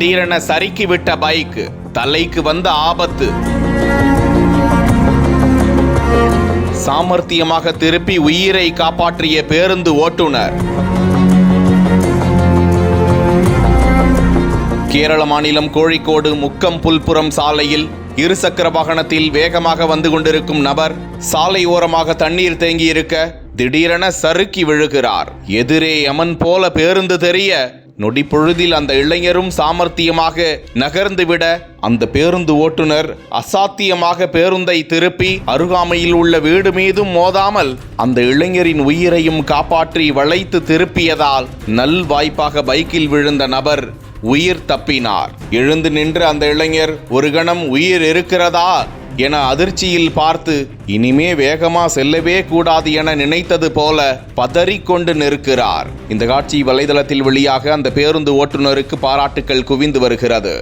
திடீரென சறுக்கிவிட்ட பைக், தலைக்கு வந்த ஆபத்து. சாமர்த்தியமாக திருப்பி உயிரை காப்பாற்றிய பேருந்து ஓட்டுநர். கேரள மாநிலம் கோழிக்கோடு முக்கம் புல்புரம் சாலையில் இருசக்கர வாகனத்தில் வேகமாக வந்து கொண்டிருக்கும் நபர் சாலை ஓரமாக தண்ணீர் தேங்கியிருக்க திடீரென சறுக்கி விழுகிறார். எதிரே யமன் போல பேருந்து தெரிய நொடிப்பொழுதில் அந்த இளைஞரும் சாமர்த்தியமாக நகர்ந்துவிட அந்த பேருந்து ஓட்டுநர் அசாத்தியமாக பேருந்தை திருப்பி அருகாமையில் உள்ள வீடு மீதும் மோதாமல் அந்த இளைஞரின் உயிரையும் காப்பாற்றி வளைத்து திருப்பியதால் நல் வாய்ப்பாக பைக்கில் விழுந்த நபர் உயிர் தப்பினார். எழுந்து நின்ற அந்த இளைஞர் ஒரு கணம் உயிர் இருக்கிறதா என அதிர்ச்சியில் பார்த்து இனிமே வேகமா செல்லவே கூடாது என நினைத்தது போல பதறிக்கொண்டு நிற்கிறார். இந்த காட்சி வலைதளத்தில் வெளியாக அந்த பேருந்து ஓட்டுநருக்கு பாராட்டுக்கள் குவிந்து வருகிறது.